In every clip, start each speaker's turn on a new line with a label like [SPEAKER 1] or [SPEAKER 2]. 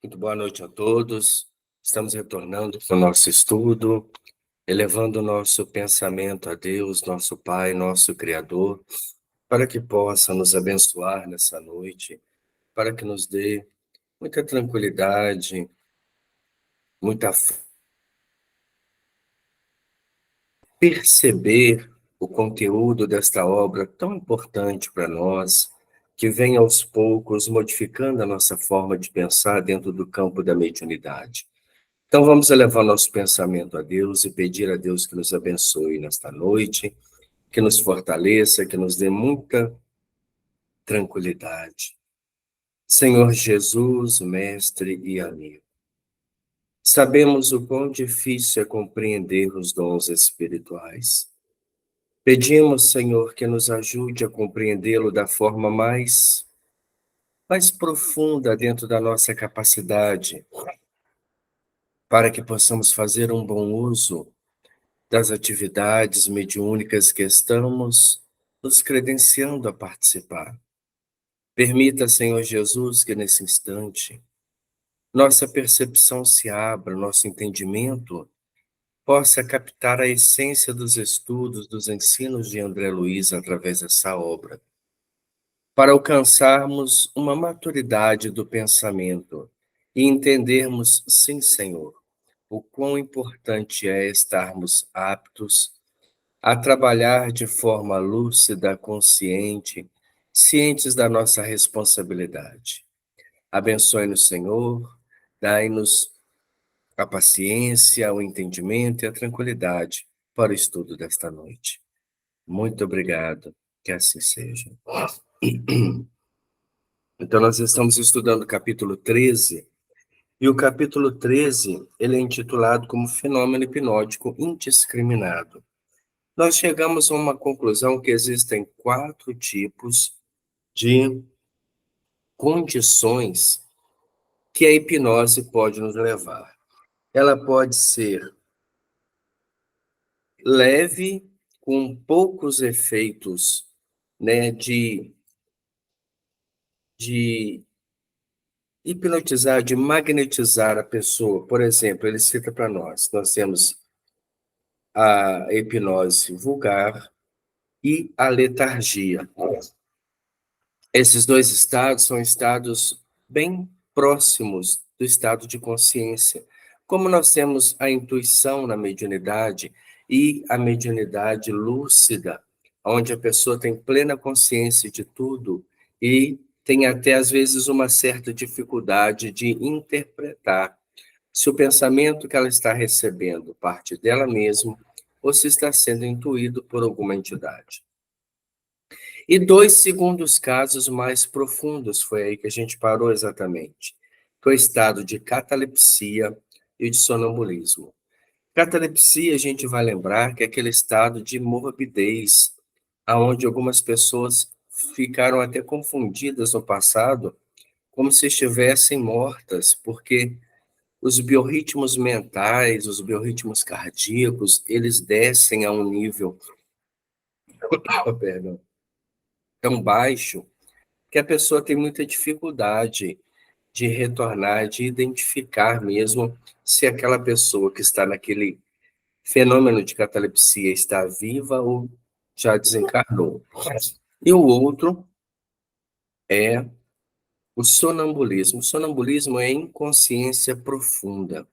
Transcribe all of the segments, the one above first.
[SPEAKER 1] Muito boa noite a todos. Estamos retornando para o nosso estudo, elevando o nosso pensamento a Deus, nosso Pai, nosso Criador, para que possa nos abençoar nessa noite, para que nos dê muita tranquilidade, muita perceber o conteúdo desta obra tão importante para nós, que vem aos poucos modificando a nossa forma de pensar dentro do campo da mediunidade. Então vamos elevar nosso pensamento a Deus e pedir a Deus que nos abençoe nesta noite, que nos fortaleça, que nos dê muita tranquilidade. Senhor Jesus, mestre e amigo, sabemos o quão difícil é compreender os dons espirituais. Pedimos, Senhor, que nos ajude a compreendê-lo da forma mais profunda dentro da nossa capacidade, para que possamos fazer um bom uso das atividades mediúnicas que estamos nos credenciando a participar. Permita, Senhor Jesus, que nesse instante nossa percepção se abra, nosso entendimento possa captar a essência dos estudos, dos ensinos de André Luiz através dessa obra, para alcançarmos uma maturidade do pensamento e entendermos, sim, Senhor, o quão importante é estarmos aptos a trabalhar de forma lúcida, consciente, cientes da nossa responsabilidade. Abençoe-nos, Senhor, dai-nos a paciência, o entendimento e a tranquilidade para o estudo desta noite. Muito obrigado, que assim seja. Então, nós estamos estudando o capítulo 13, e o capítulo 13, ele é intitulado como Fenômeno Hipnótico Indiscriminado. Nós chegamos a uma conclusão que existem 4 tipos de condições que a hipnose pode nos levar. Ela pode ser leve, com poucos efeitos, né, de hipnotizar, de magnetizar a pessoa. Por exemplo, ele cita para nós temos a hipnose vulgar e a letargia. Esses dois estados são estados bem próximos do estado de consciência. Como nós temos a intuição na mediunidade e a mediunidade lúcida, onde a pessoa tem plena consciência de tudo e tem até, às vezes, uma certa dificuldade de interpretar se o pensamento que ela está recebendo parte dela mesma ou se está sendo intuído por alguma entidade. E 2 segundos casos mais profundos, foi aí que a gente parou exatamente. Foi o estado de catalepsia e de sonambulismo. Catalepsia, a gente vai lembrar que é aquele estado de morbidez, aonde algumas pessoas ficaram até confundidas no passado, como se estivessem mortas, porque os biorritmos mentais, os biorritmos cardíacos, eles descem a um nível, perdão, tão baixo que a pessoa tem muita dificuldade de retornar, de identificar mesmo se aquela pessoa que está naquele fenômeno de catalepsia está viva ou já desencarnou. E o outro é o sonambulismo. O sonambulismo é inconsciência profunda.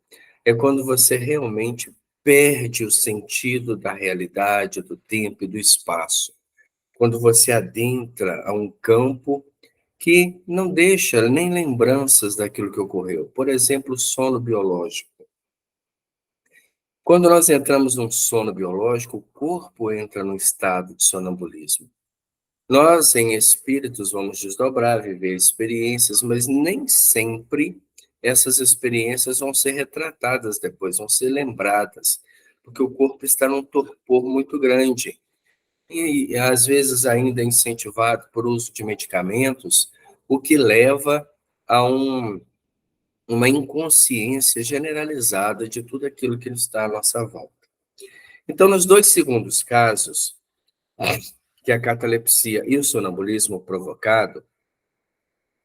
[SPEAKER 1] É quando você realmente perde o sentido da realidade, do tempo e do espaço. Quando você adentra a um campo que não deixa nem lembranças daquilo que ocorreu. Por exemplo, o sono biológico. Quando nós entramos num sono biológico, o corpo entra num estado de sonambulismo. Nós, em espíritos, vamos desdobrar, viver experiências, mas nem sempre essas experiências vão ser retratadas depois, vão ser lembradas, porque o corpo está num torpor muito grande. E às vezes ainda incentivado por uso de medicamentos, o que leva a uma inconsciência generalizada de tudo aquilo que está à nossa volta. Então, nos 2 segundos casos, que a catalepsia e o sonambulismo provocado,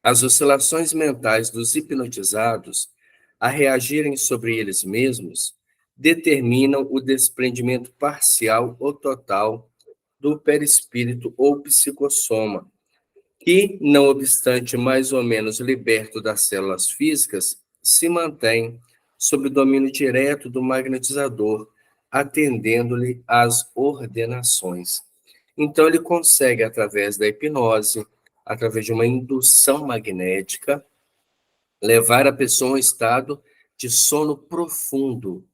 [SPEAKER 1] As oscilações mentais dos hipnotizados, a reagirem sobre eles mesmos, determinam o desprendimento parcial ou total do perispírito ou psicossoma, que, não obstante mais ou menos liberto das células físicas, se mantém sob o domínio direto do magnetizador, atendendo-lhe às ordenações. Então, ele consegue, através da hipnose, através de uma indução magnética, levar a pessoa a um estado de sono profundo.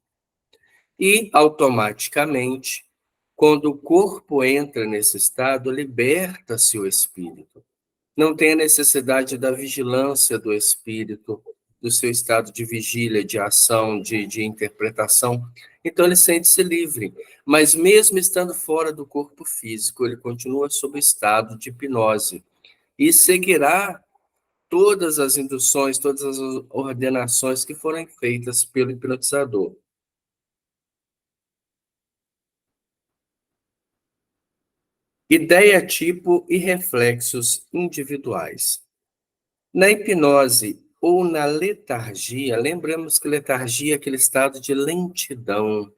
[SPEAKER 1] E, automaticamente, quando o corpo entra nesse estado, liberta-se o espírito. Não tem a necessidade da vigilância do espírito, do seu estado de vigília, de ação, de interpretação. Então, ele sente-se livre. Mas, mesmo estando fora do corpo físico, ele continua sob estado de hipnose e seguirá todas as induções, todas as ordenações que forem feitas pelo hipnotizador. Ideia tipo e reflexos individuais. Na hipnose ou na letargia, lembramos que letargia é aquele estado de lentidão,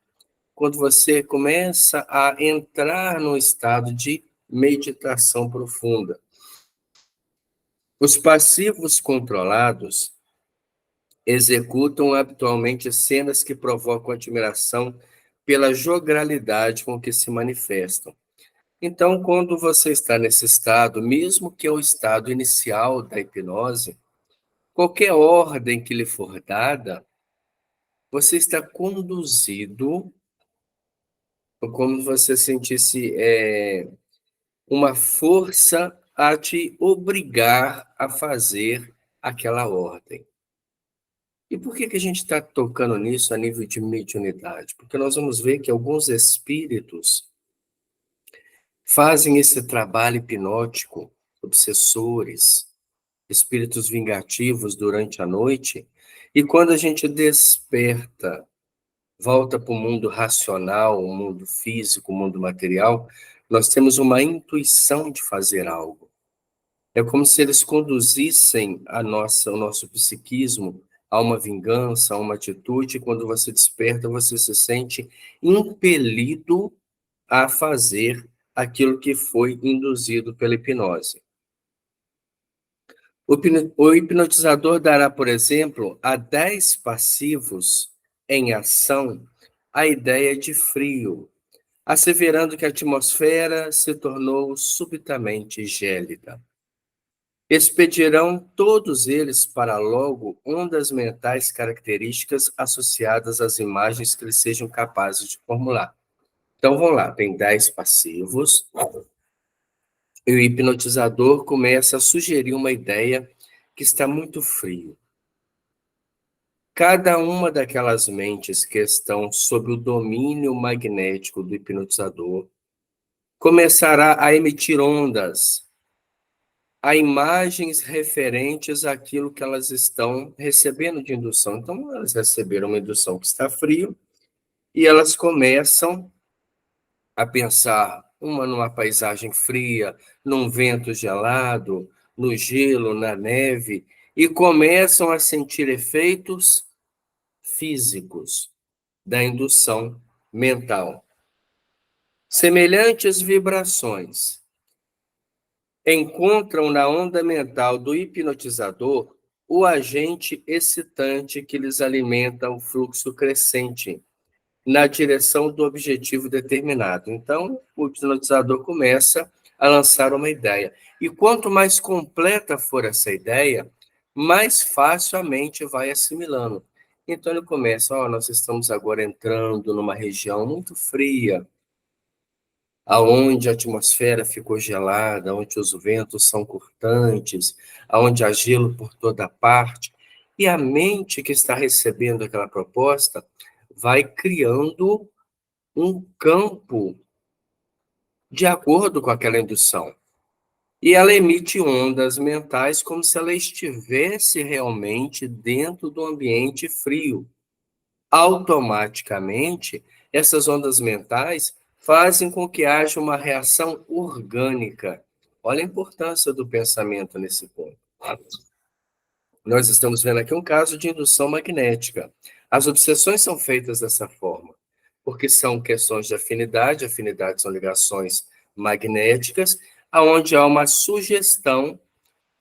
[SPEAKER 1] quando você começa a entrar no estado de meditação profunda. Os passivos controlados executam habitualmente cenas que provocam admiração pela jogalidade com que se manifestam. Então, quando você está nesse estado, mesmo que é o estado inicial da hipnose, qualquer ordem que lhe for dada, você está conduzido, como se você sentisse uma força a te obrigar a fazer aquela ordem. E por que a gente está tocando nisso a nível de mediunidade? Porque nós vamos ver que alguns espíritos fazem esse trabalho hipnótico, obsessores, espíritos vingativos durante a noite, e quando a gente desperta, volta para o mundo racional, o mundo físico, o mundo material, nós temos uma intuição de fazer algo. É como se eles conduzissem o nosso psiquismo a uma vingança, a uma atitude, e quando você desperta, você se sente impelido a fazer aquilo que foi induzido pela hipnose. O hipnotizador dará, por exemplo, a 10 passivos em ação a ideia de frio, asseverando que a atmosfera se tornou subitamente gélida. Expedirão todos eles para logo ondas mentais características associadas às imagens que eles sejam capazes de formular. Então, vamos lá, tem 10 passivos, e o hipnotizador começa a sugerir uma ideia que está muito frio. Cada uma daquelas mentes que estão sob o domínio magnético do hipnotizador começará a emitir ondas, a imagens referentes àquilo que elas estão recebendo de indução. Então, elas receberam uma indução que está frio e elas começam a pensar uma numa paisagem fria, num vento gelado, no gelo, na neve, e começam a sentir efeitos físicos da indução mental. Semelhantes vibrações encontram na onda mental do hipnotizador o agente excitante que lhes alimenta o fluxo crescente na direção do objetivo determinado. Então, o hipnotizador começa a lançar uma ideia. E quanto mais completa for essa ideia, mais fácil a mente vai assimilando. Então, ele começa, nós estamos agora entrando numa região muito fria, aonde a atmosfera ficou gelada, onde os ventos são cortantes, aonde há gelo por toda parte. E a mente que está recebendo aquela proposta vai criando um campo de acordo com aquela indução. E ela emite ondas mentais como se ela estivesse realmente dentro do ambiente frio. Automaticamente, essas ondas mentais fazem com que haja uma reação orgânica. Olha a importância do pensamento nesse ponto. Nós estamos vendo aqui um caso de indução magnética. As obsessões são feitas dessa forma, porque são questões de afinidade, afinidade são ligações magnéticas, aonde há uma sugestão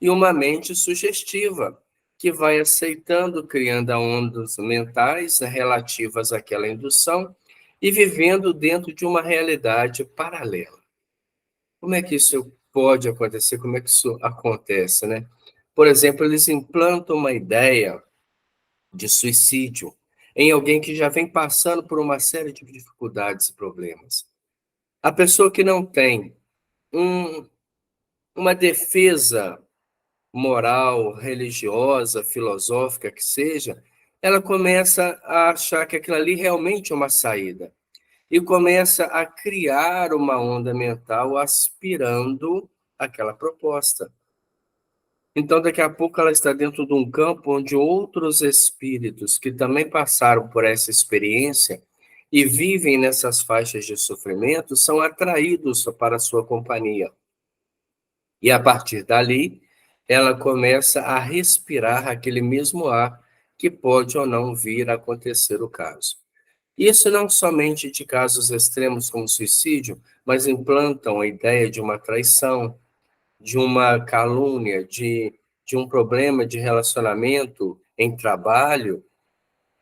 [SPEAKER 1] e uma mente sugestiva, que vai aceitando, criando ondas mentais relativas àquela indução e vivendo dentro de uma realidade paralela. Como é que isso pode acontecer? Como é que isso acontece, né? Por exemplo, eles implantam uma ideia de suicídio em alguém que já vem passando por uma série de dificuldades e problemas. A pessoa que não tem um, uma defesa moral, religiosa, filosófica que seja, ela começa a achar que aquilo ali realmente é uma saída e começa a criar uma onda mental aspirando aquela proposta. Então, daqui a pouco, ela está dentro de um campo onde outros espíritos que também passaram por essa experiência e vivem nessas faixas de sofrimento são atraídos para a sua companhia. E a partir dali, ela começa a respirar aquele mesmo ar que pode ou não vir a acontecer o caso. Isso não somente de casos extremos como suicídio, mas implantam a ideia de uma traição, de uma calúnia, de um problema de relacionamento em trabalho,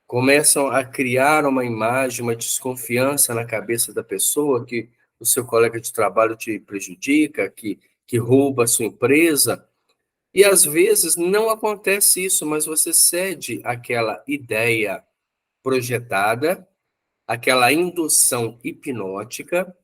[SPEAKER 1] começam a criar uma imagem, uma desconfiança na cabeça da pessoa que o seu colega de trabalho te prejudica, que rouba a sua empresa. E às vezes não acontece isso, mas você cede àquela ideia projetada, aquela indução hipnótica,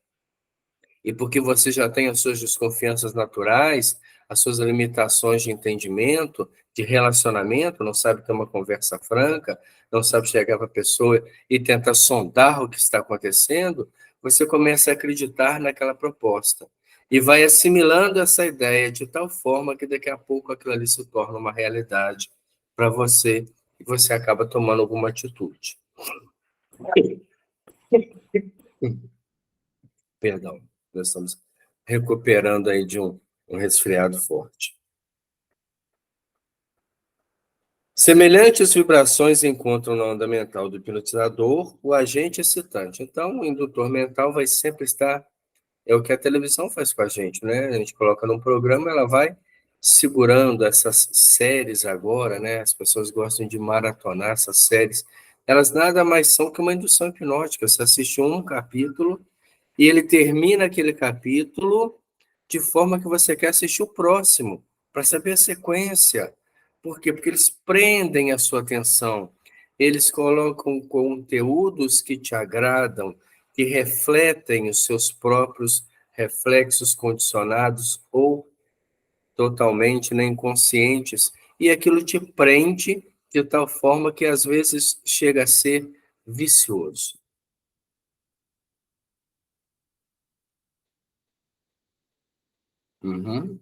[SPEAKER 1] e porque você já tem as suas desconfianças naturais, as suas limitações de entendimento, de relacionamento, não sabe ter uma conversa franca, não sabe chegar para a pessoa e tentar sondar o que está acontecendo, você começa a acreditar naquela proposta. E vai assimilando essa ideia de tal forma que daqui a pouco aquilo ali se torna uma realidade para você e você acaba tomando alguma atitude. Perdão, nós estamos recuperando aí de um resfriado forte. Semelhantes vibrações encontram na onda mental do hipnotizador o agente excitante. Então, o indutor mental vai sempre estar. É o que a televisão faz com a gente, né? A gente coloca num programa, ela vai segurando essas séries agora, né? As pessoas gostam de maratonar essas séries. Elas nada mais são que uma indução hipnótica. Você assiste um capítulo e ele termina aquele capítulo de forma que você quer assistir o próximo, para saber a sequência. Por quê? Porque eles prendem a sua atenção. Eles colocam conteúdos que te agradam, que refletem os seus próprios reflexos condicionados ou totalmente inconscientes, e aquilo te prende de tal forma que às vezes chega a ser vicioso. Uhum.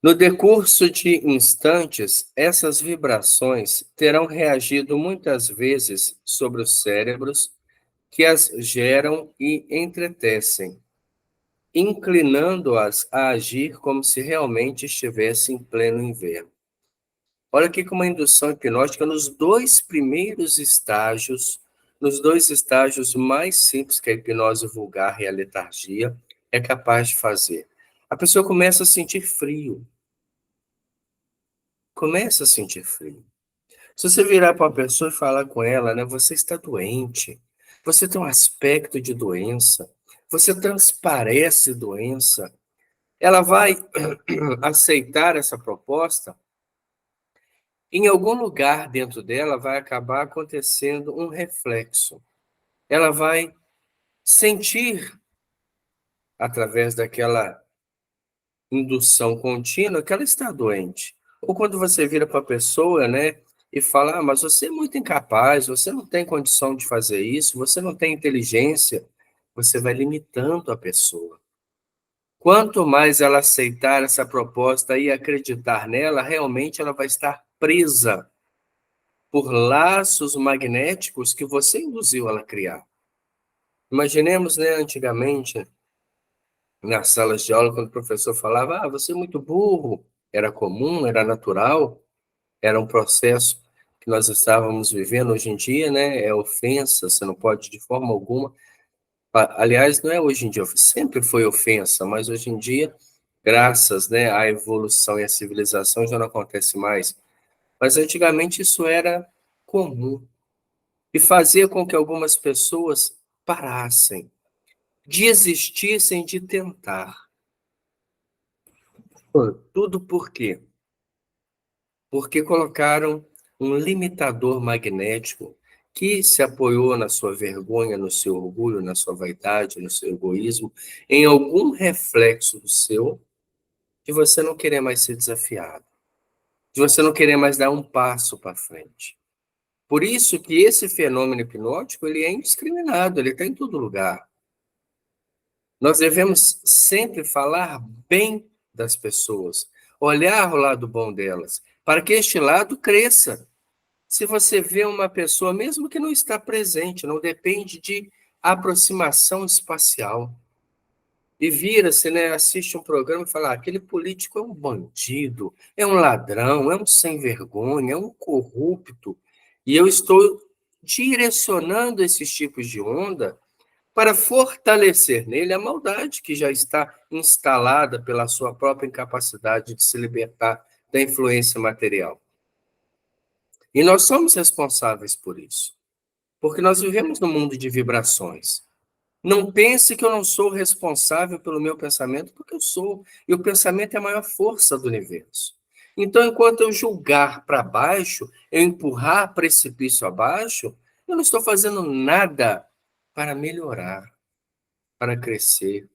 [SPEAKER 1] No decurso de instantes, essas vibrações terão reagido muitas vezes sobre os cérebros que as geram e entretecem, inclinando-as a agir como se realmente estivesse em pleno inverno. Olha aqui como a indução hipnótica, nos dois estágios mais simples que a hipnose vulgar e a letargia, é capaz de fazer. A pessoa começa a sentir frio, começa a sentir frio. Se você virar para uma pessoa e falar com ela, né, você está doente, você tem um aspecto de doença, você transparece doença, ela vai aceitar essa proposta, em algum lugar dentro dela vai acabar acontecendo um reflexo. Ela vai sentir, através daquela indução contínua, que ela está doente. Ou quando você vira para a pessoa, né, e fala, mas você é muito incapaz, você não tem condição de fazer isso, você não tem inteligência, você vai limitando a pessoa. Quanto mais ela aceitar essa proposta e acreditar nela, realmente ela vai estar presa por laços magnéticos que você induziu ela a criar. Imaginemos, né, antigamente, nas salas de aula, quando o professor falava, você é muito burro, era comum, era natural. Era um processo que nós estávamos vivendo hoje em dia, né? É ofensa, você não pode de forma alguma. Aliás, não é hoje em dia, sempre foi ofensa, mas hoje em dia, graças, né, à evolução e à civilização, já não acontece mais. Mas antigamente isso era comum e fazia com que algumas pessoas parassem, desistissem de tentar. Tudo por quê? Porque colocaram um limitador magnético que se apoiou na sua vergonha, no seu orgulho, na sua vaidade, no seu egoísmo, em algum reflexo do seu, de você não querer mais ser desafiado, de você não querer mais dar um passo para frente. Por isso que esse fenômeno hipnótico, ele é indiscriminado, ele está em todo lugar. Nós devemos sempre falar bem das pessoas, olhar o lado bom delas, para que este lado cresça. Se você vê uma pessoa, mesmo que não está presente, não depende de aproximação espacial, e vira-se, né, assiste um programa e fala: aquele político é um bandido, é um ladrão, é um sem vergonha, é um corrupto, e eu estou direcionando esses tipos de onda para fortalecer nele a maldade que já está instalada pela sua própria incapacidade de se libertar da influência material. E nós somos responsáveis por isso, porque nós vivemos num mundo de vibrações. Não pense que eu não sou responsável pelo meu pensamento, porque eu sou. E o pensamento é a maior força do universo. Então, enquanto eu julgar para baixo, eu empurrar precipício abaixo, eu não estou fazendo nada para melhorar, para crescer.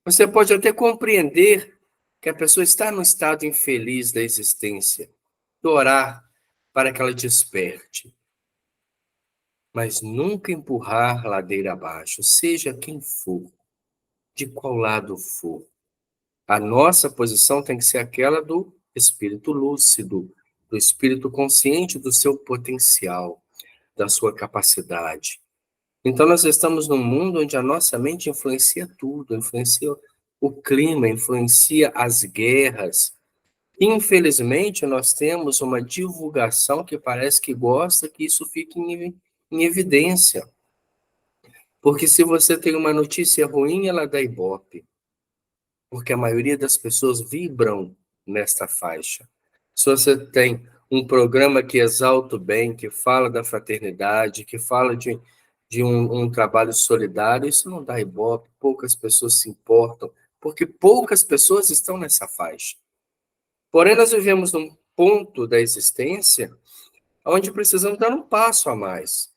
[SPEAKER 1] Você pode até compreender que a pessoa está num estado infeliz da existência, e orar para que ela desperte, mas nunca empurrar ladeira abaixo, seja quem for, de qual lado for. A nossa posição tem que ser aquela do espírito lúcido, do espírito consciente do seu potencial, da sua capacidade. Então, nós estamos num mundo onde a nossa mente influencia tudo, influencia o clima, influencia as guerras. Infelizmente, nós temos uma divulgação que parece que gosta que isso fique em evidência. Porque se você tem uma notícia ruim, ela dá ibope. Porque a maioria das pessoas vibram nesta faixa. Se você tem um programa que exalta o bem, que fala da fraternidade, que fala de um trabalho solidário, isso não dá ibope, poucas pessoas se importam, porque poucas pessoas estão nessa faixa. Porém, nós vivemos num ponto da existência onde precisamos dar um passo a mais,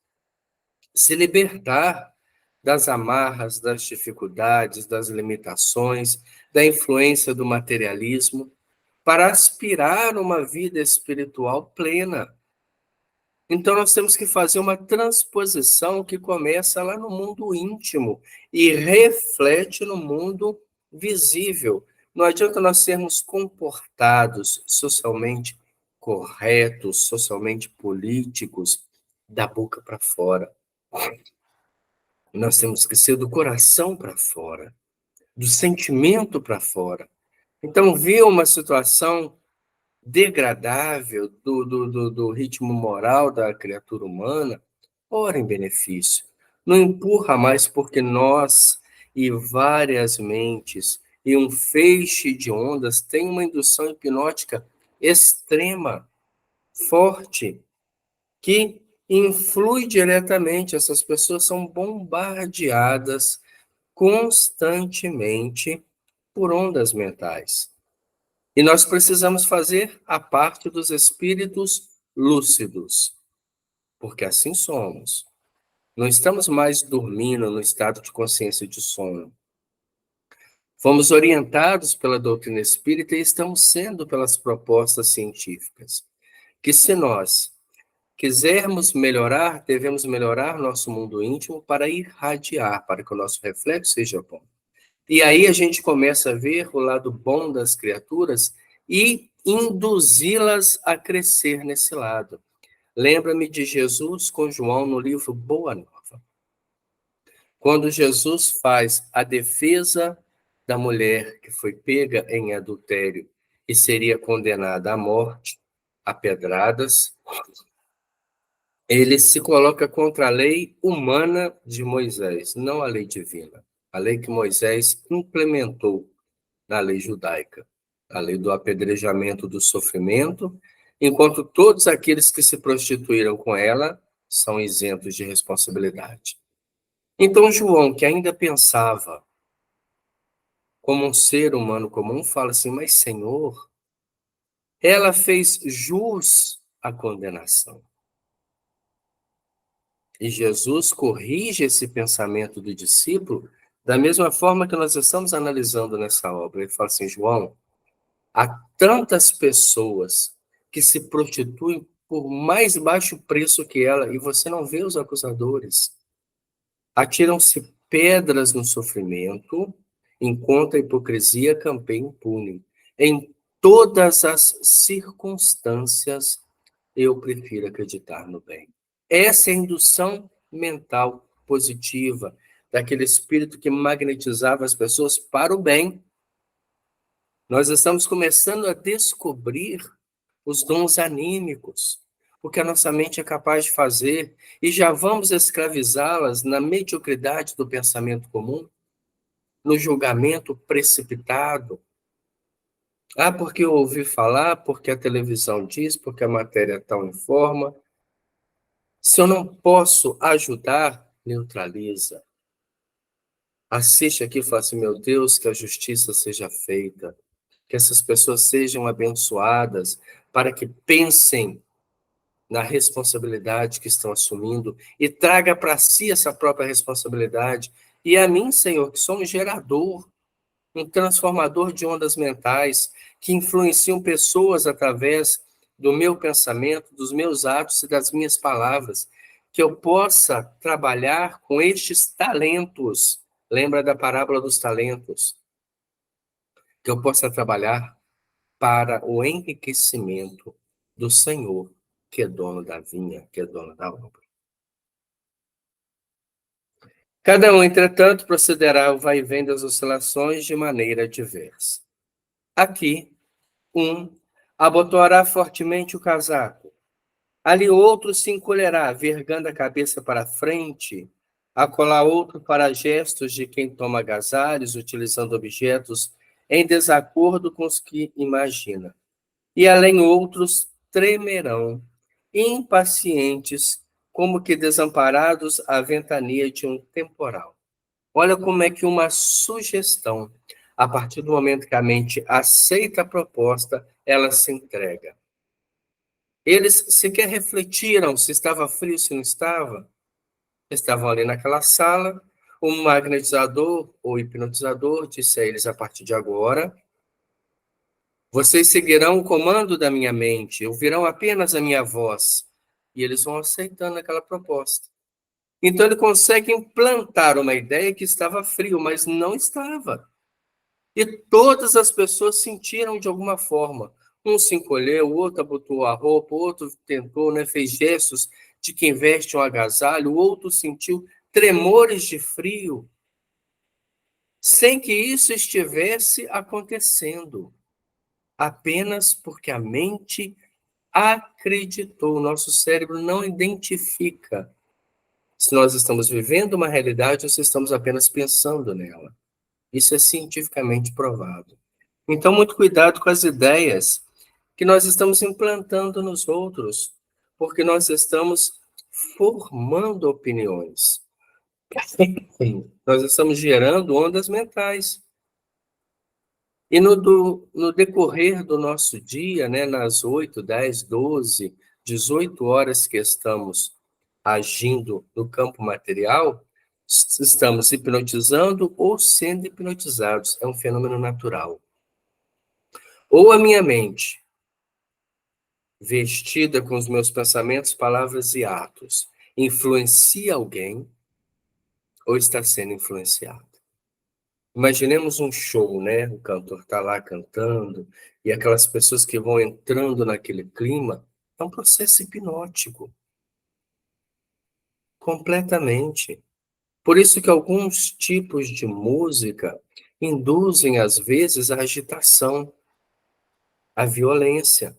[SPEAKER 1] se libertar das amarras, das dificuldades, das limitações, da influência do materialismo, para aspirar a uma vida espiritual plena. Então, nós temos que fazer uma transposição que começa lá no mundo íntimo e reflete no mundo visível. Não adianta nós sermos comportados socialmente corretos, socialmente políticos, da boca para fora. Nós temos que ser do coração para fora, do sentimento para fora. Então, ver uma situação degradável do ritmo moral da criatura humana, ora em benefício. Não empurra mais, porque nós e várias mentes e um feixe de ondas têm uma indução hipnótica extrema, forte, que influi diretamente. Essas pessoas são bombardeadas constantemente por ondas mentais. E nós precisamos fazer a parte dos espíritos lúcidos, porque assim somos. Não estamos mais dormindo no estado de consciência de sono. Fomos orientados pela doutrina espírita e estamos sendo pelas propostas científicas. Que se nós quisermos melhorar, devemos melhorar nosso mundo íntimo para irradiar, para que o nosso reflexo seja bom. E aí a gente começa a ver o lado bom das criaturas e induzi-las a crescer nesse lado. Lembra-me de Jesus com João no livro Boa Nova. Quando Jesus faz a defesa da mulher que foi pega em adultério e seria condenada à morte, a pedradas, ele se coloca contra a lei humana de Moisés, não a lei divina. A lei que Moisés implementou na lei judaica, a lei do apedrejamento do sofrimento, enquanto todos aqueles que se prostituíram com ela são isentos de responsabilidade. Então, João, que ainda pensava como um ser humano comum, fala assim: mas, Senhor, ela fez jus à condenação. E Jesus corrige esse pensamento do discípulo da mesma forma que nós estamos analisando nessa obra. Ele fala assim: João, há tantas pessoas que se prostituem por mais baixo preço que ela, e você não vê os acusadores. Atiram-se pedras no sofrimento, enquanto a hipocrisia campeia impune. Em todas as circunstâncias, eu prefiro acreditar no bem. Essa é a indução mental positiva, daquele espírito que magnetizava as pessoas para o bem. Nós estamos começando a descobrir os dons anímicos, o que a nossa mente é capaz de fazer, e já vamos escravizá-las na mediocridade do pensamento comum, no julgamento precipitado. Ah, porque eu ouvi falar, porque a televisão diz, porque a matéria tal informa. Se eu não posso ajudar, neutraliza. Assiste aqui e fala assim: meu Deus, que a justiça seja feita, que essas pessoas sejam abençoadas, para que pensem na responsabilidade que estão assumindo e traga para si essa própria responsabilidade. E a mim, Senhor, que sou um gerador, um transformador de ondas mentais, que influenciam pessoas através do meu pensamento, dos meus atos e das minhas palavras, que eu possa trabalhar com estes talentos. Lembra da parábola dos talentos? Que eu possa trabalhar para o enriquecimento do Senhor, que é dono da vinha, que é dono da obra. Cada um, entretanto, procederá ao vai e vem das oscilações de maneira diversa. Aqui, um abotoará fortemente o casaco. Ali outro se encolherá, vergando a cabeça para a frente, acolá outro para gestos de quem toma agasalhos, utilizando objetos em desacordo com os que imagina. E além outros tremerão, impacientes, como que desamparados à ventania de um temporal. Olha como é que uma sugestão, a partir do momento que a mente aceita a proposta, ela se entrega. Eles sequer refletiram se estava frio, se não estava. Estavam ali naquela sala, o magnetizador ou hipnotizador disse a eles: a partir de agora, vocês seguirão o comando da minha mente, ouvirão apenas a minha voz. E eles vão aceitando aquela proposta. Então ele consegue implantar uma ideia que estava frio, mas não estava. E todas as pessoas sentiram de alguma forma. Um se encolheu, o outro abotou a roupa, o outro tentou, né, fez gestos de quem veste um agasalho, o outro sentiu tremores de frio, sem que isso estivesse acontecendo, apenas porque a mente acreditou. O nosso cérebro não identifica se nós estamos vivendo uma realidade ou se estamos apenas pensando nela. Isso é cientificamente provado. Então, muito cuidado com as ideias que nós estamos implantando nos outros, porque nós estamos formando opiniões. Nós estamos gerando ondas mentais. E no decorrer do nosso dia, né, nas 8, 10, 12, 18 horas que estamos agindo no campo material, estamos hipnotizando ou sendo hipnotizados. É um fenômeno natural. Ou a minha mente, vestida com os meus pensamentos, palavras e atos, influencia alguém ou está sendo influenciado. Imaginemos um show, né? O cantor está lá cantando e aquelas pessoas que vão entrando naquele clima, é um processo hipnótico, completamente. Por isso que alguns tipos de música induzem, às vezes, a agitação, a violência.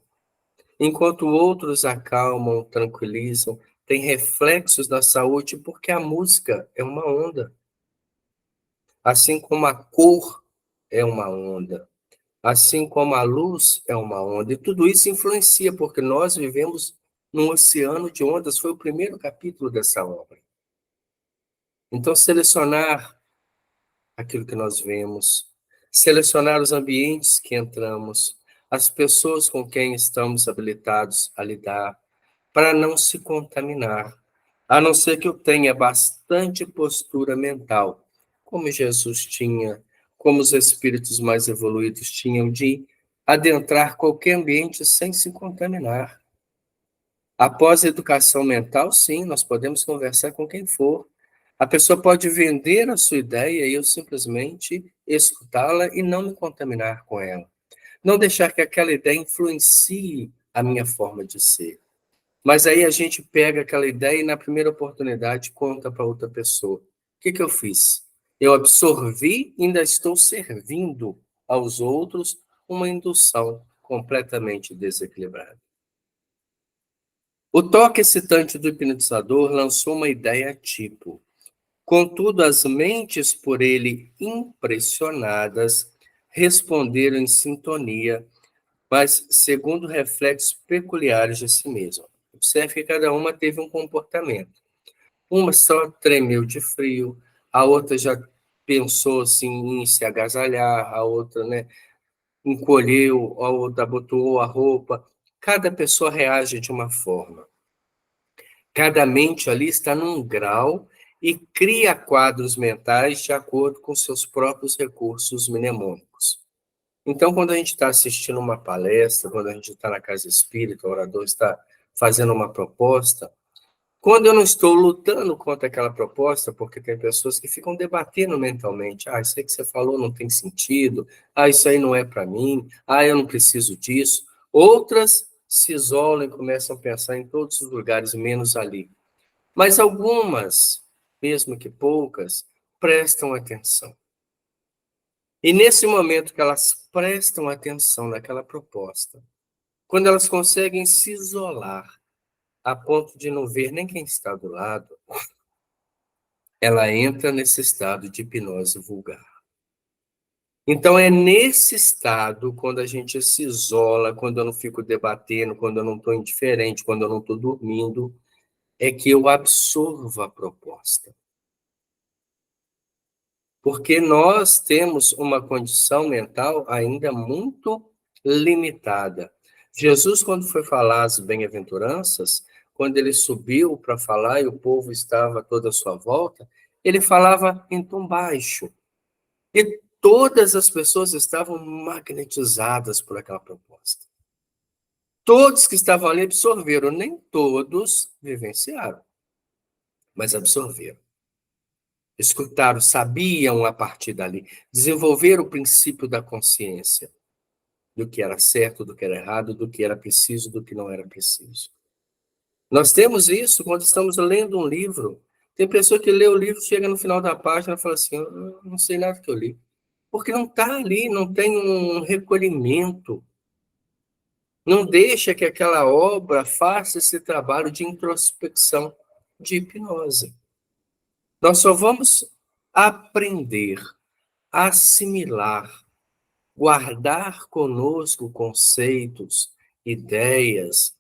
[SPEAKER 1] enquanto outros acalmam, tranquilizam, tem reflexos na saúde, porque a música é uma onda, assim como a cor é uma onda, assim como a luz é uma onda, e tudo isso influencia, porque nós vivemos num oceano de ondas, foi o primeiro capítulo dessa obra. Então, selecionar aquilo que nós vemos, selecionar os ambientes que entramos, as pessoas com quem estamos habilitados a lidar, para não se contaminar, a não ser que eu tenha bastante postura mental, como Jesus tinha, como os espíritos mais evoluídos tinham, de adentrar qualquer ambiente sem se contaminar. Após a educação mental, sim, nós podemos conversar com quem for. A pessoa pode vender a sua ideia e eu simplesmente escutá-la e não me contaminar com ela. Não deixar que aquela ideia influencie a minha forma de ser. Mas aí a gente pega aquela ideia e na primeira oportunidade conta para outra pessoa. O que que eu fiz? Eu absorvi e ainda estou servindo aos outros uma indução completamente desequilibrada. O toque excitante do hipnotizador lançou uma ideia tipo. Contudo, as mentes por ele impressionadas responderam em sintonia, mas segundo reflexos peculiares de si mesma. Observe que cada uma teve um comportamento. Uma só tremeu de frio, a outra já pensou assim, em se agasalhar, a outra, né, encolheu, a outra botou a roupa. Cada pessoa reage de uma forma. Cada mente ali está num grau e cria quadros mentais de acordo com seus próprios recursos mnemônicos. Então, quando a gente está assistindo uma palestra, quando a gente está na casa espírita, o orador está fazendo uma proposta, quando eu não estou lutando contra aquela proposta, porque tem pessoas que ficam debatendo mentalmente, isso aí que você falou não tem sentido, isso aí não é para mim, eu não preciso disso. Outras se isolam e começam a pensar em todos os lugares, menos ali. Mas algumas, mesmo que poucas, prestam atenção. E nesse momento que elas prestam atenção naquela proposta, quando elas conseguem se isolar a ponto de não ver nem quem está do lado, ela entra nesse estado de hipnose vulgar. Então é nesse estado, quando a gente se isola, quando eu não fico debatendo, quando eu não estou indiferente, quando eu não estou dormindo, é que eu absorvo a proposta. Porque nós temos uma condição mental ainda muito limitada. Jesus, quando foi falar as bem-aventuranças, quando ele subiu para falar e o povo estava toda à sua volta, ele falava em tom baixo. E todas as pessoas estavam magnetizadas por aquela proposta. Todos que estavam ali absorveram, nem todos vivenciaram, mas absorveram. Escutaram, sabiam a partir dali, desenvolveram o princípio da consciência, do que era certo, do que era errado, do que era preciso, do que não era preciso. Nós temos isso quando estamos lendo um livro. Tem pessoa que lê o livro, chega no final da página e fala assim, eu não sei nada que eu li. Porque não está ali, não tem um recolhimento. Não deixa que aquela obra faça esse trabalho de introspecção, de hipnose. Nós só vamos aprender, assimilar, guardar conosco conceitos, ideias,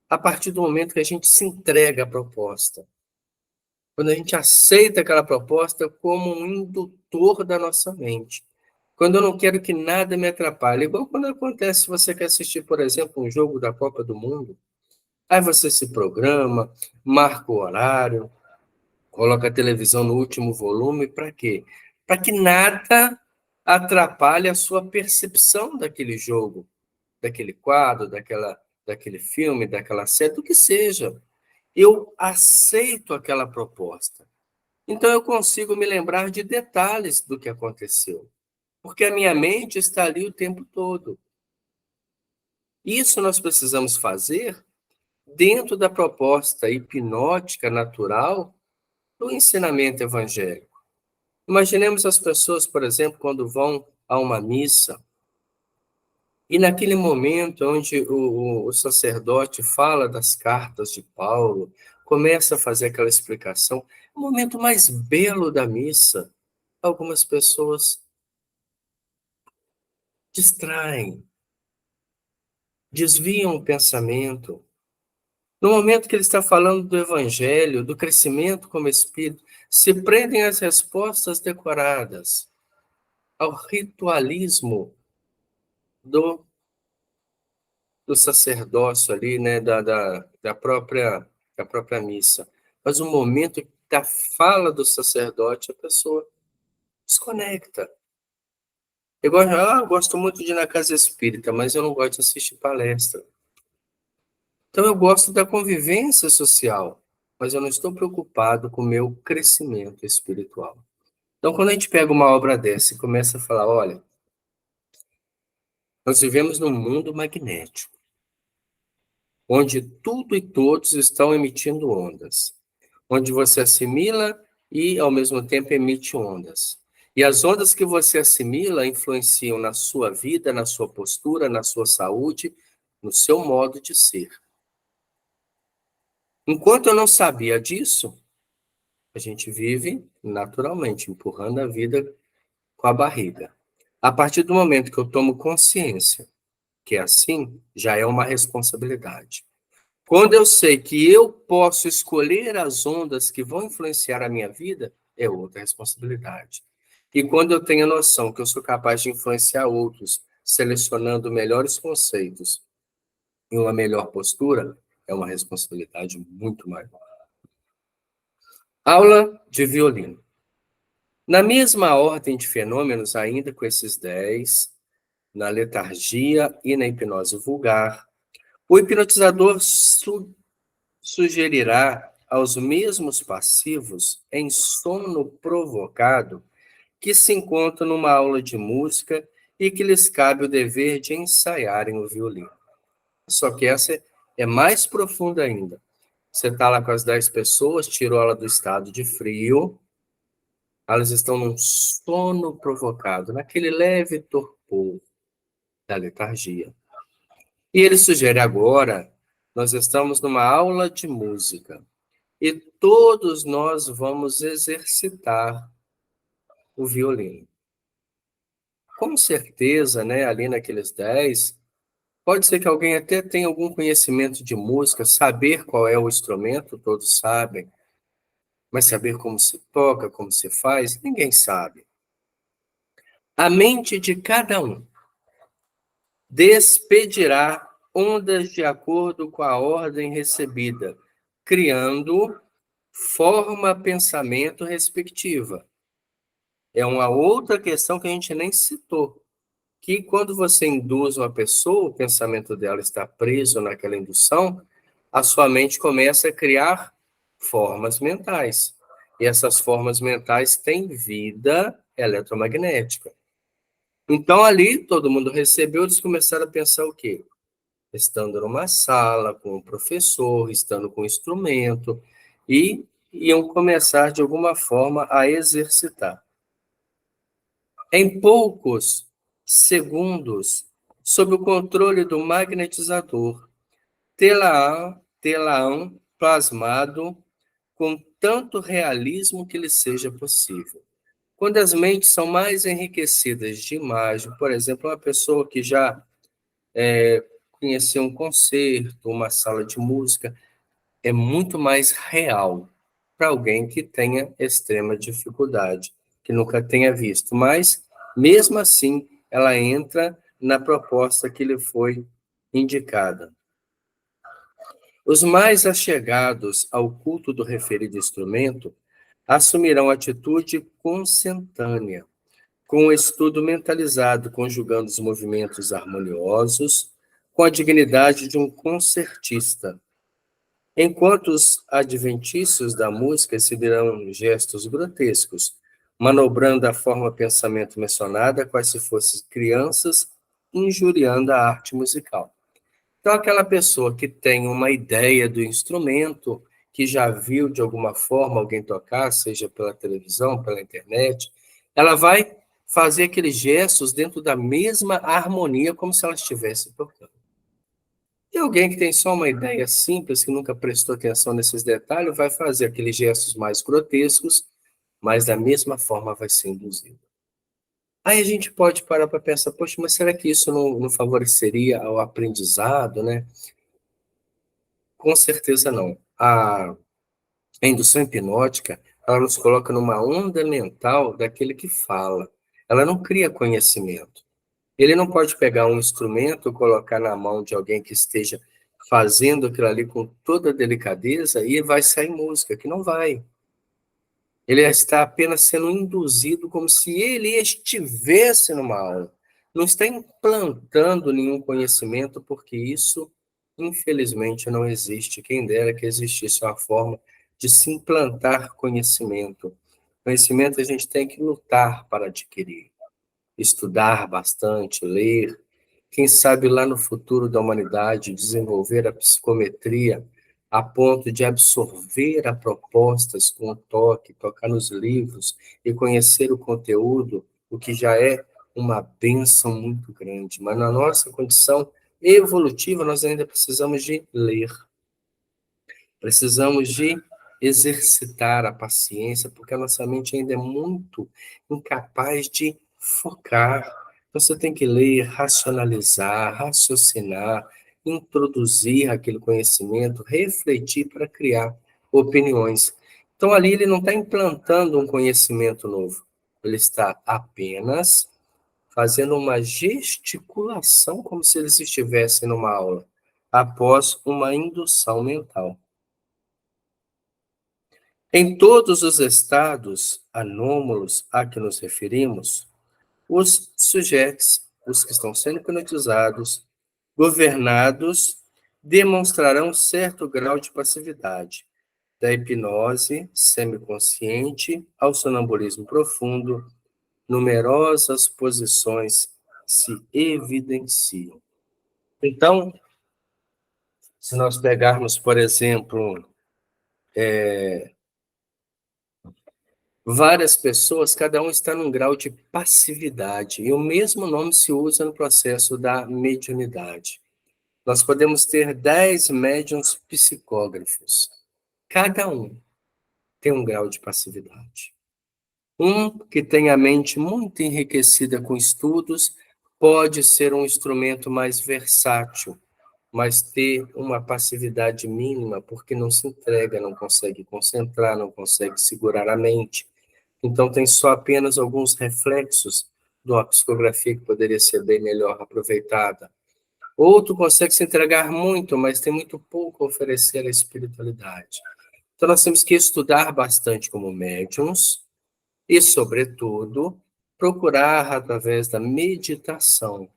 [SPEAKER 1] a partir do momento que a gente se entrega à proposta. Quando a gente aceita aquela proposta como um indutor da nossa mente. Quando eu não quero que nada me atrapalhe. Igual quando acontece, você quer assistir, por exemplo, um jogo da Copa do Mundo, aí você se programa, marca o horário, coloca a televisão no último volume, para quê? Para que nada atrapalhe a sua percepção daquele jogo, daquele quadro, daquele filme, daquela série, do que seja. Eu aceito aquela proposta. Então eu consigo me lembrar de detalhes do que aconteceu, porque a minha mente está ali o tempo todo. Isso nós precisamos fazer dentro da proposta hipnótica natural do ensinamento evangélico. Imaginemos as pessoas, por exemplo, quando vão a uma missa, E naquele momento onde o sacerdote fala das cartas de Paulo, começa a fazer aquela explicação, o momento mais belo da missa, algumas pessoas distraem, desviam o pensamento. No momento que ele está falando do evangelho, do crescimento como espírito, se prendem às respostas decoradas, ao ritualismo do, do sacerdócio ali, né, da própria missa. Mas o momento da fala do sacerdote, a pessoa desconecta. Eu gosto muito de ir na casa espírita, mas eu não gosto de assistir palestra. Então, eu gosto da convivência social, mas eu não estou preocupado com o meu crescimento espiritual. Então, quando a gente pega uma obra dessa e começa a falar, olha, nós vivemos num mundo magnético, onde tudo e todos estão emitindo ondas, onde você assimila e, ao mesmo tempo, emite ondas. E as ondas que você assimila influenciam na sua vida, na sua postura, na sua saúde, no seu modo de ser. Enquanto eu não sabia disso, a gente vive naturalmente, empurrando a vida com a barriga. A partir do momento que eu tomo consciência que é assim, já é uma responsabilidade. Quando eu sei que eu posso escolher as ondas que vão influenciar a minha vida, é outra responsabilidade. E quando eu tenho a noção que eu sou capaz de influenciar outros, selecionando melhores conceitos e uma melhor postura, é uma responsabilidade muito maior. Aula de violino. Na mesma ordem de fenômenos, ainda com esses 10, na letargia e na hipnose vulgar, o hipnotizador sugerirá aos mesmos passivos em sono provocado que se encontram numa aula de música e que lhes cabe o dever de ensaiarem o violino. Só que essa é mais profunda ainda. Você está lá com as 10 pessoas, tirou ela do estado de frio, elas estão num sono provocado, naquele leve torpor da letargia. E ele sugere agora, nós estamos numa aula de música, e todos nós vamos exercitar o violino. Com certeza, né, ali naqueles 10, pode ser que alguém até tenha algum conhecimento de música, saber qual é o instrumento, todos sabem, mas saber como se toca, como se faz, ninguém sabe. A mente de cada um despedirá ondas de acordo com a ordem recebida, criando forma pensamento respectiva. É uma outra questão que a gente nem citou, que quando você induz uma pessoa, o pensamento dela está preso naquela indução, a sua mente começa a criar formas mentais. E essas formas mentais têm vida eletromagnética. Então, ali, todo mundo recebeu, eles começaram a pensar o quê? Estando numa sala, com o professor, estando com o instrumento, e iam começar, de alguma forma, a exercitar. Em poucos segundos, sob o controle do magnetizador, tê-la-ão plasmado com tanto realismo que lhe seja possível. Quando as mentes são mais enriquecidas de imagem, por exemplo, uma pessoa que já conheceu um concerto, uma sala de música, é muito mais real para alguém que tenha extrema dificuldade, que nunca tenha visto. Mas, mesmo assim, ela entra na proposta que lhe foi indicada. Os mais achegados ao culto do referido instrumento assumirão atitude consentânea, com o estudo mentalizado, conjugando os movimentos harmoniosos com a dignidade de um concertista, enquanto os adventícios da música exibirão gestos grotescos, manobrando a forma pensamento mencionada, quais se fossem crianças, injuriando a arte musical. Então, aquela pessoa que tem uma ideia do instrumento, que já viu de alguma forma alguém tocar, seja pela televisão, pela internet, ela vai fazer aqueles gestos dentro da mesma harmonia, como se ela estivesse tocando. E alguém que tem só uma ideia simples, que nunca prestou atenção nesses detalhes, vai fazer aqueles gestos mais grotescos, mas da mesma forma vai ser induzido. Aí a gente pode parar para pensar, poxa, mas será que isso não favoreceria ao aprendizado, né? Com certeza não. A indução hipnótica, ela nos coloca numa onda mental daquele que fala. Ela não cria conhecimento. Ele não pode pegar um instrumento, colocar na mão de alguém que esteja fazendo aquilo ali com toda delicadeza e vai sair música, que não vai. Ele está apenas sendo induzido como se ele estivesse numa aula. Não está implantando nenhum conhecimento, porque isso, infelizmente, não existe. Quem dera que existisse uma forma de se implantar conhecimento. Conhecimento a gente tem que lutar para adquirir, estudar bastante, ler, quem sabe lá no futuro da humanidade desenvolver a psicometria a ponto de absorver a propostas com o toque, tocar nos livros e conhecer o conteúdo, o que já é uma bênção muito grande. Mas na nossa condição evolutiva, nós ainda precisamos de ler, precisamos de exercitar a paciência, porque a nossa mente ainda é muito incapaz de focar. Você tem que ler, racionalizar, raciocinar, introduzir aquele conhecimento, refletir para criar opiniões. Então, ali ele não está implantando um conhecimento novo, ele está apenas fazendo uma gesticulação como se eles estivessem numa aula, após uma indução mental. Em todos os estados anômalos a que nos referimos, os sujeitos, os que estão sendo hipnotizados, governados, demonstrarão certo grau de passividade, da hipnose semiconsciente ao sonambulismo profundo, numerosas posições se evidenciam. Então, se nós pegarmos, por exemplo, várias pessoas, cada um está num grau de passividade, e o mesmo nome se usa no processo da mediunidade. Nós podemos ter 10 médiuns psicógrafos. Cada um tem um grau de passividade. Um que tem a mente muito enriquecida com estudos pode ser um instrumento mais versátil, mas ter uma passividade mínima, porque não se entrega, não consegue concentrar, não consegue segurar a mente. Então, tem só apenas alguns reflexos de uma psicografia que poderia ser bem melhor aproveitada. Outro consegue se entregar muito, mas tem muito pouco a oferecer à espiritualidade. Então, nós temos que estudar bastante como médiums e, sobretudo, procurar, através da meditação,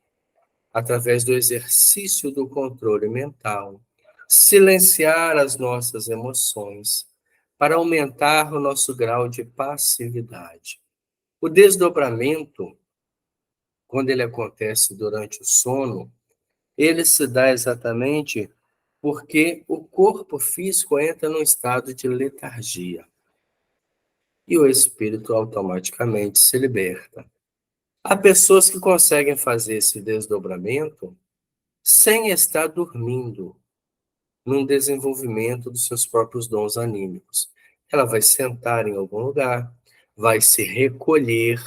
[SPEAKER 1] através do exercício do controle mental, silenciar as nossas emoções para aumentar o nosso grau de passividade. O desdobramento, quando ele acontece durante o sono, ele se dá exatamente porque o corpo físico entra num estado de letargia e o espírito automaticamente se liberta. Há pessoas que conseguem fazer esse desdobramento sem estar dormindo, num desenvolvimento dos seus próprios dons anímicos. Ela vai sentar em algum lugar, vai se recolher,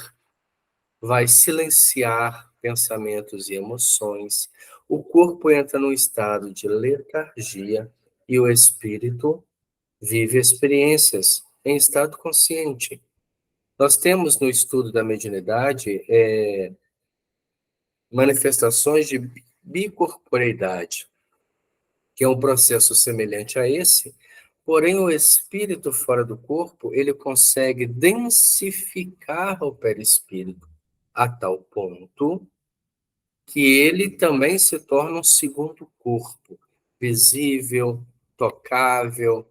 [SPEAKER 1] vai silenciar pensamentos e emoções. O corpo entra num estado de letargia e o espírito vive experiências em estado consciente. Nós temos no estudo da mediunidade manifestações de bicorporeidade, que é um processo semelhante a esse, porém o espírito fora do corpo, ele consegue densificar o perispírito a tal ponto que ele também se torna um segundo corpo, visível, tocável,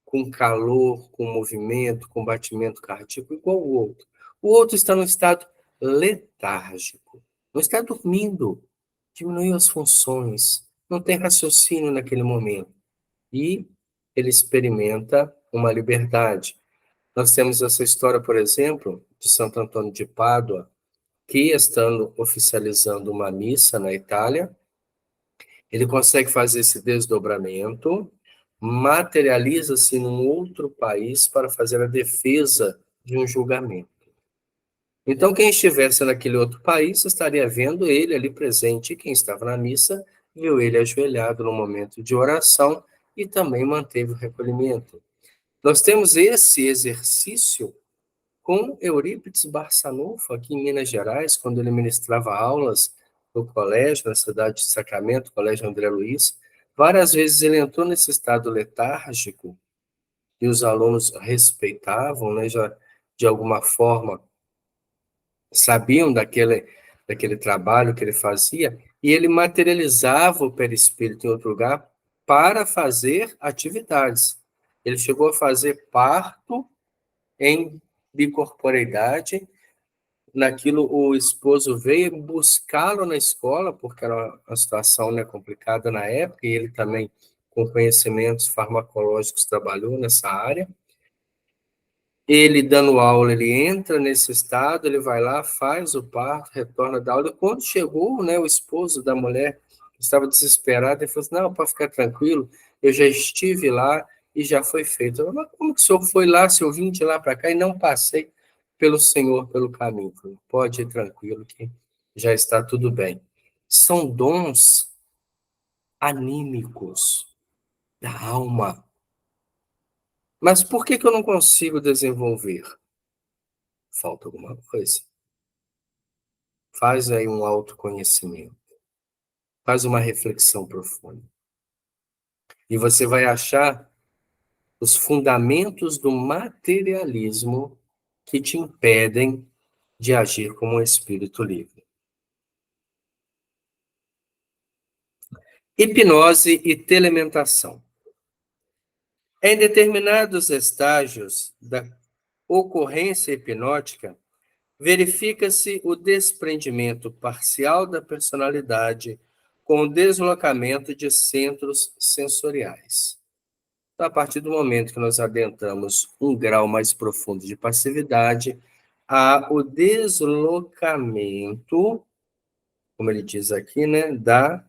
[SPEAKER 1] com calor, com movimento, com batimento cardíaco, igual o outro. O outro está no estado letárgico, não está dormindo, diminuiu as funções, não tem raciocínio naquele momento. E ele experimenta uma liberdade. Nós temos essa história, por exemplo, de Santo Antônio de Pádua, que, estando oficializando uma missa na Itália, ele consegue fazer esse desdobramento, materializa-se num outro país para fazer a defesa de um julgamento. Então, quem estivesse naquele outro país estaria vendo ele ali presente, e quem estava na missa viu ele ajoelhado no momento de oração e também manteve o recolhimento. Nós temos esse exercício com Eurípides Barçanufo, aqui em Minas Gerais, quando ele ministrava aulas no colégio, na cidade de Sacramento, Colégio André Luiz. Várias vezes ele entrou nesse estado letárgico, e os alunos respeitavam, né, já de alguma forma sabiam daquele trabalho que ele fazia, e ele materializava o perispírito em outro lugar para fazer atividades. Ele chegou a fazer parto em bicorporeidade. Naquilo, o esposo veio buscá-lo na escola, porque era uma situação, né, complicada na época, e ele também, com conhecimentos farmacológicos, trabalhou nessa área. Ele, dando aula, ele entra nesse estado, ele vai lá, faz o parto, retorna da aula. E quando chegou, né, o esposo da mulher estava desesperado, ele falou assim: não, pode ficar tranquilo, eu já estive lá e já foi feito. Eu falei: mas como que o senhor foi lá, se eu vim de lá para cá e não passei pelo Senhor, pelo caminho? Eu falei: pode ir tranquilo, que já está tudo bem. São dons anímicos da alma. Mas por que eu não consigo desenvolver? Falta alguma coisa. Faz aí um autoconhecimento, faz uma reflexão profunda. E você vai achar os fundamentos do materialismo que te impedem de agir como um espírito livre. Hipnose e telementação. Em determinados estágios da ocorrência hipnótica, verifica-se o desprendimento parcial da personalidade com o deslocamento de centros sensoriais. Então, a partir do momento que nós adentramos um grau mais profundo de passividade, há o deslocamento, como ele diz aqui, né, da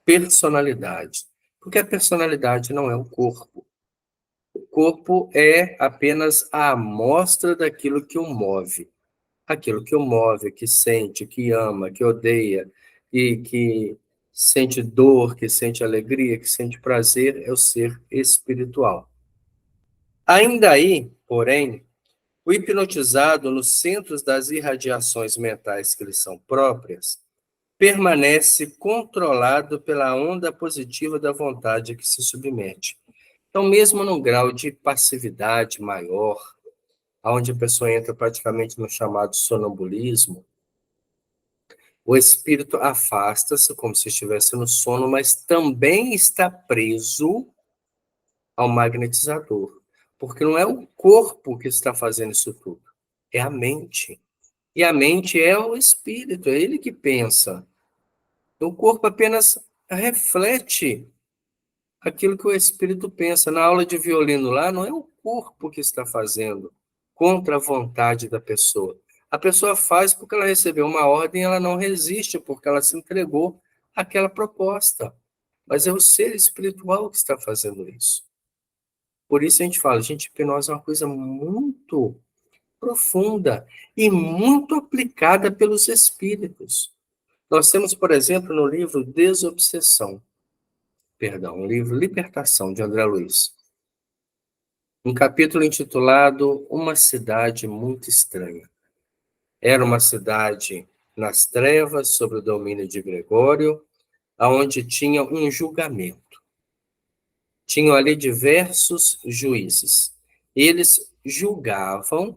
[SPEAKER 1] personalidade. Porque a personalidade não é o corpo. O corpo é apenas a amostra daquilo que o move. Aquilo que o move, que sente, que ama, que odeia, e que sente dor, que sente alegria, que sente prazer, é o ser espiritual. Ainda aí, porém, o hipnotizado, nos centros das irradiações mentais que lhe são próprias, permanece controlado pela onda positiva da vontade que se submete. Então, mesmo num grau de passividade maior, onde a pessoa entra praticamente no chamado sonambulismo, o espírito afasta-se como se estivesse no sono, mas também está preso ao magnetizador. Porque não é o corpo que está fazendo isso tudo, é a mente. E a mente é o espírito, é ele que pensa. O corpo apenas reflete aquilo que o espírito pensa. Na aula de violino lá, não é o corpo que está fazendo contra a vontade da pessoa. A pessoa faz porque ela recebeu uma ordem, ela não resiste, porque ela se entregou àquela proposta. Mas é o ser espiritual que está fazendo isso. Por isso a gente fala, gente, hipnose é uma coisa muito profunda e muito aplicada pelos espíritos. Nós temos, por exemplo, no livro o livro Libertação, de André Luiz, um capítulo intitulado Uma Cidade Muito Estranha. Era uma cidade nas trevas, sob o domínio de Gregório, onde tinha um julgamento. Tinham ali diversos juízes. Eles julgavam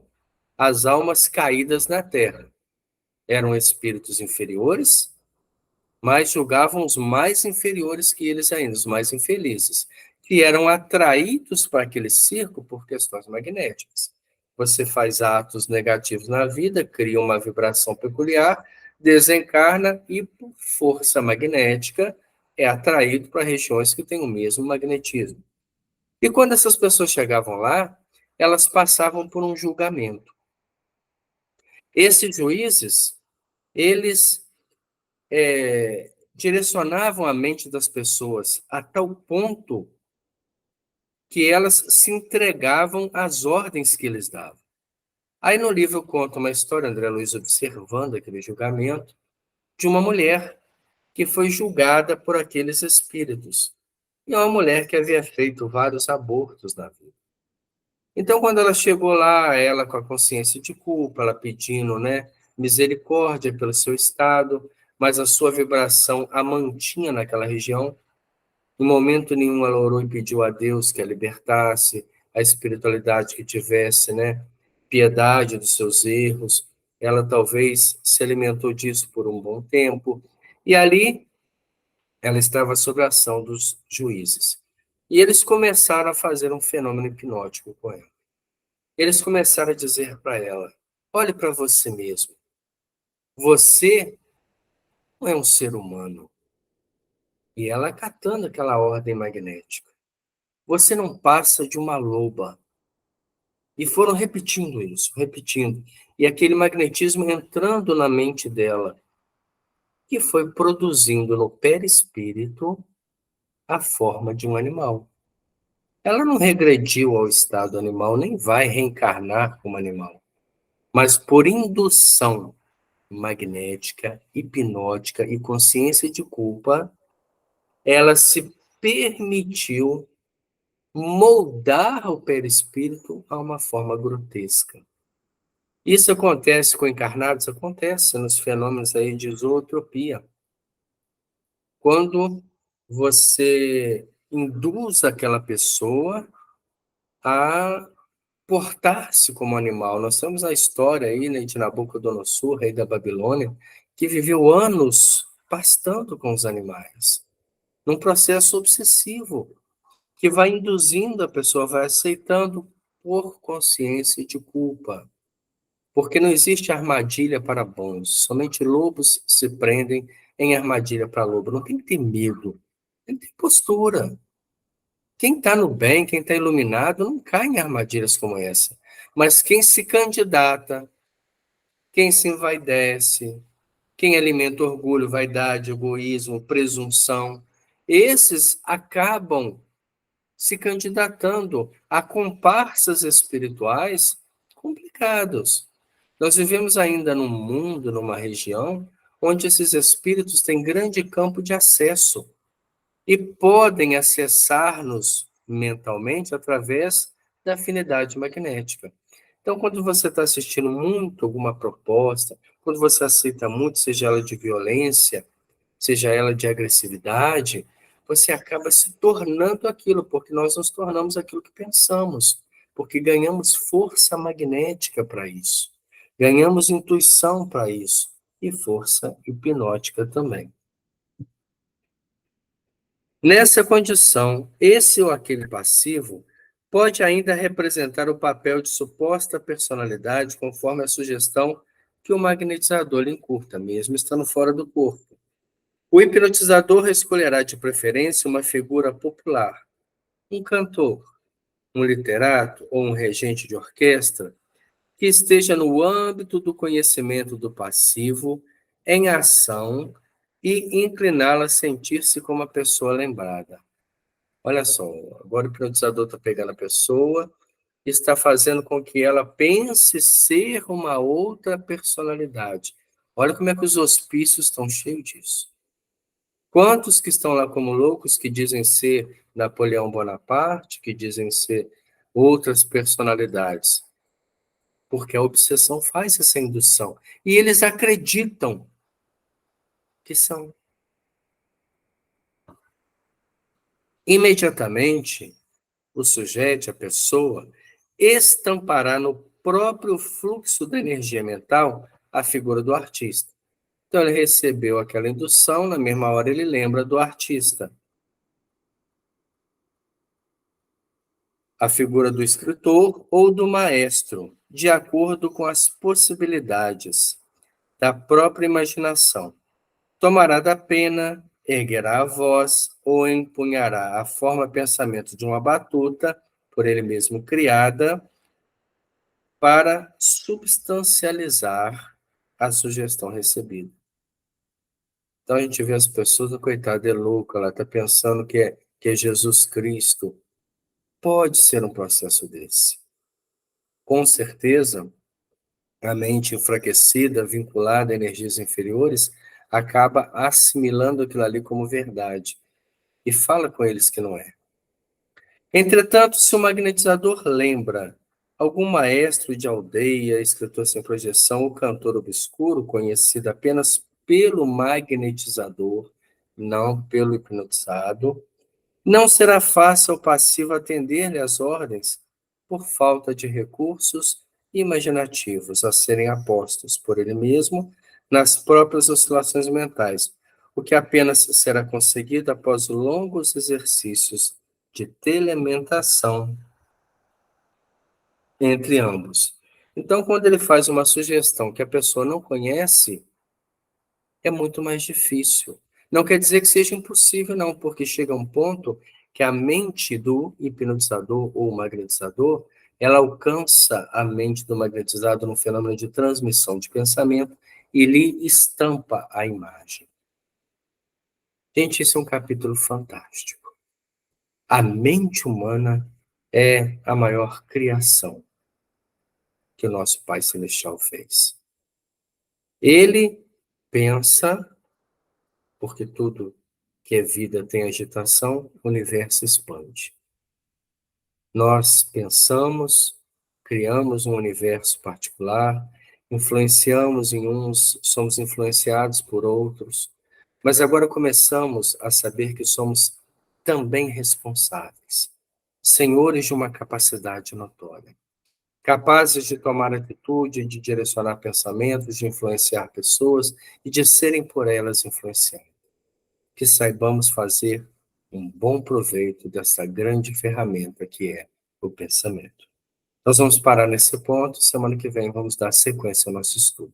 [SPEAKER 1] as almas caídas na terra. Eram espíritos inferiores, mas julgavam os mais inferiores que eles ainda, os mais infelizes, que eram atraídos para aquele circo por questões magnéticas. Você faz atos negativos na vida, cria uma vibração peculiar, desencarna e, por força magnética, é atraído para regiões que têm o mesmo magnetismo. E quando essas pessoas chegavam lá, elas passavam por um julgamento. Esses juízes, eles direcionavam a mente das pessoas a tal ponto que elas se entregavam às ordens que eles davam. Aí no livro conta uma história, André Luiz observando aquele julgamento, de uma mulher que foi julgada por aqueles espíritos. E é uma mulher que havia feito vários abortos na vida. Então, quando ela chegou lá, ela com a consciência de culpa, ela pedindo, né, misericórdia pelo seu estado, mas a sua vibração a mantinha naquela região. Em momento nenhum ela orou e pediu a Deus que a libertasse, a espiritualidade que tivesse, né, piedade dos seus erros. Ela talvez se alimentou disso por um bom tempo. E ali ela estava sob a ação dos juízes. E eles começaram a fazer um fenômeno hipnótico com ela. Eles começaram a dizer para ela: olhe para você mesmo. Você não é um ser humano. E ela acatando aquela ordem magnética. Você não passa de uma loba. E foram repetindo isso, repetindo. E aquele magnetismo entrando na mente dela, que foi produzindo no perispírito a forma de um animal. Ela não regrediu ao estado animal, nem vai reencarnar como animal. Mas por indução magnética, hipnótica e consciência de culpa, ela se permitiu moldar o perispírito a uma forma grotesca. Isso acontece com encarnados? Acontece nos fenômenos aí de zootropia. Quando você induz aquela pessoa a portar-se como animal. Nós temos a história aí, né, de Nabucodonosor, rei da Babilônia, que viveu anos pastando com os animais, num processo obsessivo, que vai induzindo a pessoa, vai aceitando por consciência de culpa. Porque não existe armadilha para bons, somente lobos se prendem em armadilha para lobo. Não tem que ter medo, tem que ter postura. Quem está no bem, quem está iluminado, não cai em armadilhas como essa. Mas quem se candidata, quem se envaidece, quem alimenta orgulho, vaidade, egoísmo, presunção, esses acabam se candidatando a comparsas espirituais complicados. Nós vivemos ainda num mundo, numa região, onde esses espíritos têm grande campo de acesso e podem acessar-nos mentalmente através da afinidade magnética. Então, quando você está assistindo muito alguma proposta, quando você aceita muito, seja ela de violência, seja ela de agressividade, você acaba se tornando aquilo, porque nós nos tornamos aquilo que pensamos, porque ganhamos força magnética para isso, ganhamos intuição para isso, e força hipnótica também. Nessa condição, esse ou aquele passivo pode ainda representar o papel de suposta personalidade, conforme a sugestão que o magnetizador lhe encurta, mesmo estando fora do corpo. O hipnotizador escolherá de preferência uma figura popular, um cantor, um literato ou um regente de orquestra, que esteja no âmbito do conhecimento do passivo, em ação, e incliná-la a sentir-se como uma pessoa lembrada. Olha só, agora o hipnotizador está pegando a pessoa e está fazendo com que ela pense ser uma outra personalidade. Olha como é que os hospícios estão cheios disso. Quantos que estão lá como loucos, que dizem ser Napoleão Bonaparte, que dizem ser outras personalidades? Porque a obsessão faz essa indução. E eles acreditam que são. Imediatamente, o sujeito, a pessoa, estampará no próprio fluxo da energia mental a figura do artista. Então, ele recebeu aquela indução, na mesma hora ele lembra do artista. A figura do escritor ou do maestro, de acordo com as possibilidades da própria imaginação. Tomará da pena, erguerá a voz ou empunhará a forma pensamento de uma batuta, por ele mesmo criada, para substancializar a sugestão recebida. Então a gente vê as pessoas, coitada, é louca, ela está pensando que é Jesus Cristo. Pode ser um processo desse. Com certeza, a mente enfraquecida, vinculada a energias inferiores, acaba assimilando aquilo ali como verdade e fala com eles que não é. Entretanto, se o magnetizador lembra algum maestro de aldeia, escritor sem projeção ou cantor obscuro, conhecido apenas pelo magnetizador, não pelo hipnotizado, não será fácil ao passivo atender-lhe às ordens por falta de recursos imaginativos a serem apostos por ele mesmo nas próprias oscilações mentais, o que apenas será conseguido após longos exercícios de telementação entre ambos. Então, quando ele faz uma sugestão que a pessoa não conhece, é muito mais difícil. Não quer dizer que seja impossível, não, porque chega um ponto que a mente do hipnotizador ou magnetizador, ela alcança a mente do magnetizado no fenômeno de transmissão de pensamento e lhe estampa a imagem. Gente, esse é um capítulo fantástico. A mente humana é a maior criação que o nosso Pai Celestial fez. Ele pensa, porque tudo que é vida tem agitação, o universo expande. Nós pensamos, criamos um universo particular, influenciamos em uns, somos influenciados por outros, mas agora começamos a saber que somos também responsáveis, senhores de uma capacidade notória, capazes de tomar atitude, de direcionar pensamentos, de influenciar pessoas e de serem por elas influenciados. Que saibamos fazer um bom proveito dessa grande ferramenta que é o pensamento. Nós vamos parar nesse ponto, semana que vem vamos dar sequência ao nosso estudo.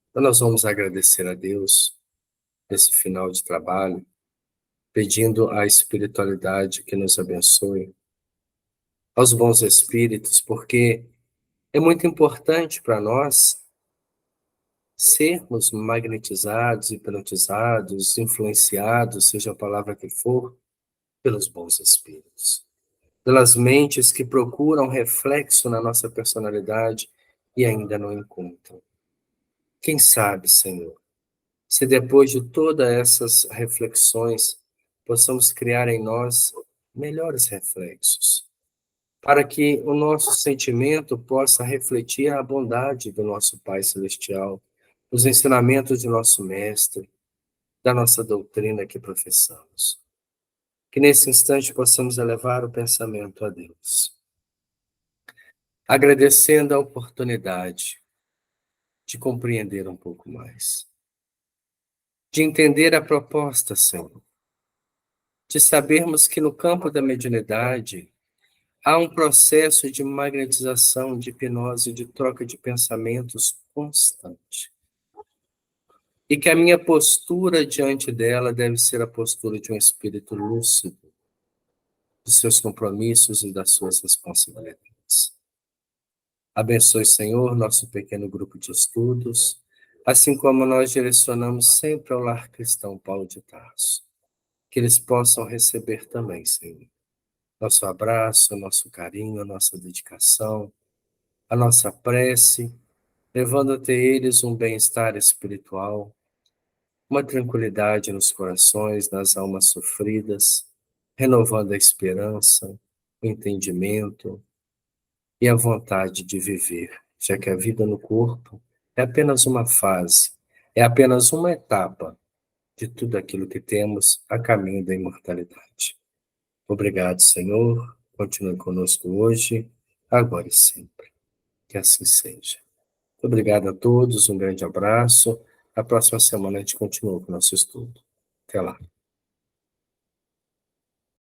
[SPEAKER 1] Então nós vamos agradecer a Deus nesse final de trabalho, pedindo à espiritualidade que nos abençoe, aos bons espíritos, porque é muito importante para nós sermos magnetizados, hipnotizados, influenciados, seja a palavra que for, pelos bons espíritos, pelas mentes que procuram reflexo na nossa personalidade e ainda não encontram. Quem sabe, Senhor, se depois de todas essas reflexões possamos criar em nós melhores reflexos, para que o nosso sentimento possa refletir a bondade do nosso Pai Celestial, os ensinamentos de nosso Mestre, da nossa doutrina que professamos. Que nesse instante possamos elevar o pensamento a Deus, agradecendo a oportunidade de compreender um pouco mais, de entender a proposta, Senhor, de sabermos que no campo da mediunidade há um processo de magnetização, de hipnose, de troca de pensamentos constante. E que a minha postura diante dela deve ser a postura de um espírito lúcido, dos seus compromissos e das suas responsabilidades. Abençoe, Senhor, nosso pequeno grupo de estudos, assim como nós direcionamos sempre ao Lar Cristão Paulo de Tarso. Que eles possam receber também, Senhor, nosso abraço, nosso carinho, nossa dedicação, a nossa prece, levando até eles um bem-estar espiritual, uma tranquilidade nos corações, nas almas sofridas, renovando a esperança, o entendimento e a vontade de viver, já que a vida no corpo é apenas uma fase, é apenas uma etapa de tudo aquilo que temos a caminho da imortalidade. Obrigado, Senhor. Continue conosco hoje, agora e sempre. Que assim seja. Obrigado a todos, um grande abraço. A próxima semana a gente continua com o nosso estudo. Até lá.